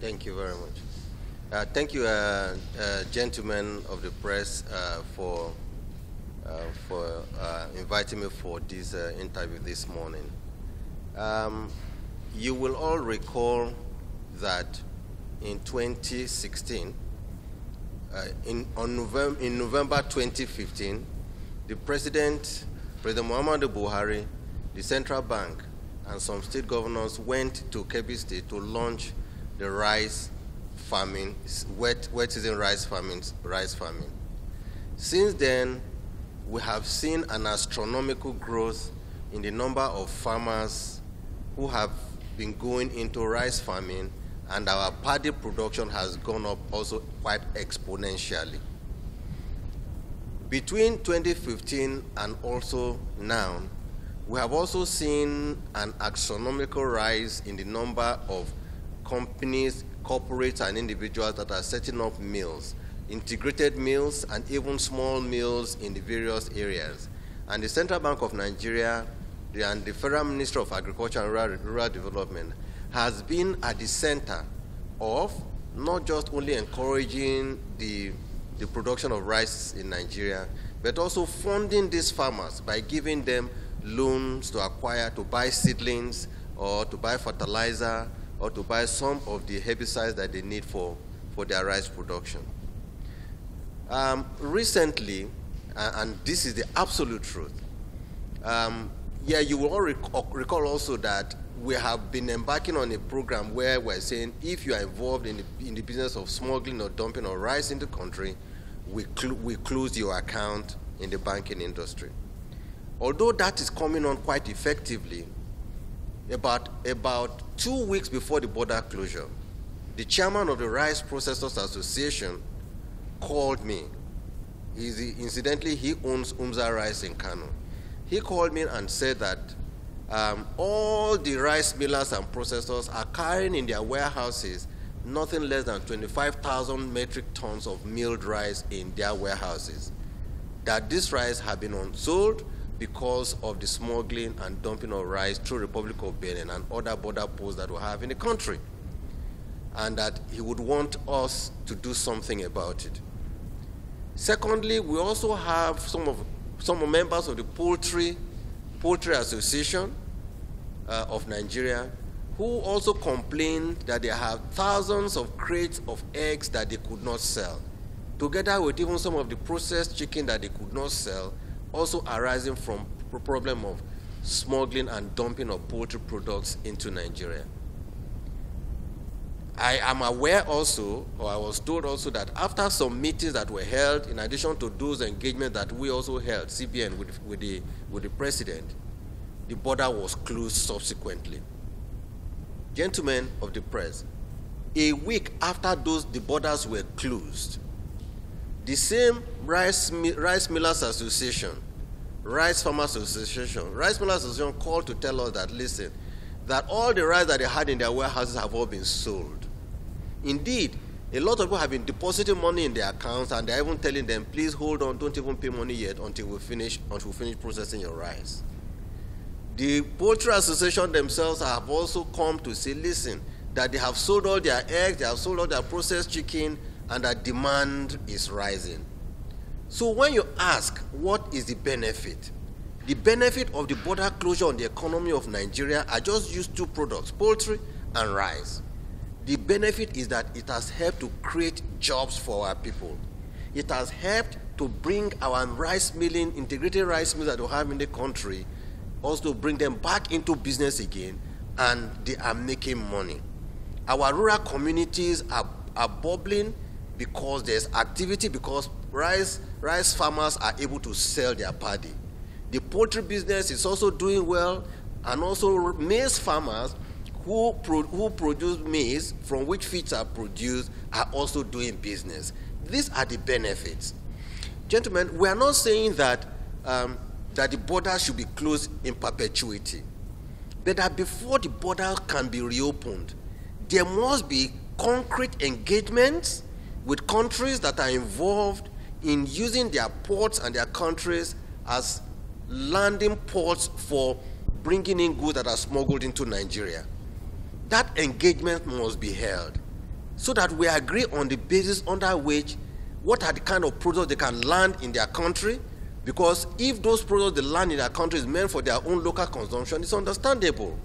Thank you very much. Thank you, gentlemen of the press, for inviting me for this interview this morning. You will all recall that in 2016, in November 2015, the President Muhammadu Buhari, the central bank, and some state governors went to Kebbi State to launch the rice farming, wet season rice farming. Since then, we have seen an astronomical growth in the number of farmers who have been going into rice farming, and our paddy production has gone up also quite exponentially. Between 2015 and also now, we have also seen an astronomical rise in the number of companies, corporates, and individuals that are setting up mills, integrated mills, and even small mills in the various areas. And the Central Bank of Nigeria and the Federal Ministry of Agriculture and Rural Development has been at the center of not just only encouraging the production of rice in Nigeria, but also funding these farmers by giving them loans to acquire, to buy seedlings, or to buy fertilizer, or to buy some of the herbicides that they need for their rice production. Recently, and this is the absolute truth, you will all recall also that we have been embarking on a program where we're saying if you are involved in the business of smuggling or dumping of rice in the country, we close your account in the banking industry. Although that is coming on quite effectively, about 2 weeks before the border closure, the chairman of the Rice Processors Association called me. Incidentally, he owns Umza Rice in Kano. He called me and said that all the rice millers and processors are carrying in their warehouses nothing less than 25,000 metric tons of milled rice in their warehouses. That this rice had been unsold because of the smuggling and dumping of rice through Republic of Benin and other border posts that we have in the country, and that he would want us to do something about it. Secondly, we also have some members of the Poultry Association of Nigeria who also complained that they have thousands of crates of eggs that they could not sell, together with even some of the processed chicken that they could not sell, also arising from the problem of smuggling and dumping of poultry products into Nigeria. I am aware also, or I was told also, that after some meetings that were held, in addition to those engagements that we also held, CBN, with the president, the border was closed subsequently. Gentlemen of the press, a week after the borders were closed, the same Rice Millers Association, Rice Farmers Association, Rice Millers Association called to tell us that, listen, that all the rice that they had in their warehouses have all been sold. Indeed, a lot of people have been depositing money in their accounts, and they're even telling them, please hold on, don't even pay money yet until we finish processing your rice. The Poultry Association themselves have also come to say, listen, that they have sold all their eggs, they have sold all their processed chicken, and that demand is rising. So when you ask what is the benefit of the border closure on the economy of Nigeria, I just use two products, poultry and rice. The benefit is that it has helped to create jobs for our people. It has helped to bring our rice milling, integrated rice mills that we have in the country, also bring them back into business again, and they are making money. Our rural communities are bubbling because there's activity, because rice farmers are able to sell their paddy. The poultry business is also doing well, and also maize farmers who produce maize from which feeds are produced are also doing business. These are the benefits. Gentlemen, we are not saying that the border should be closed in perpetuity, but that before the border can be reopened, there must be concrete engagements with countries that are involved in using their ports and their countries as landing ports for bringing in goods that are smuggled into Nigeria. That engagement must be held. so that we agree on the basis under which what are the kind of products they can land in their country, because if those products they land in their country is meant for their own local consumption, it's understandable.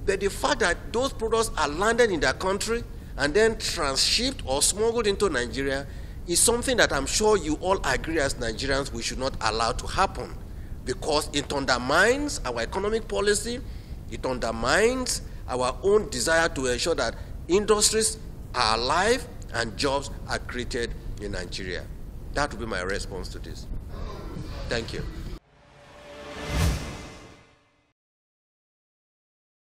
But the fact that those products are landed in their country and then transshipped or smuggled into Nigeria is something that I'm sure you all agree as Nigerians we should not allow to happen, because it undermines our economic policy, it undermines our own desire to ensure that industries are alive and jobs are created in Nigeria. That would be my response to this. Thank you.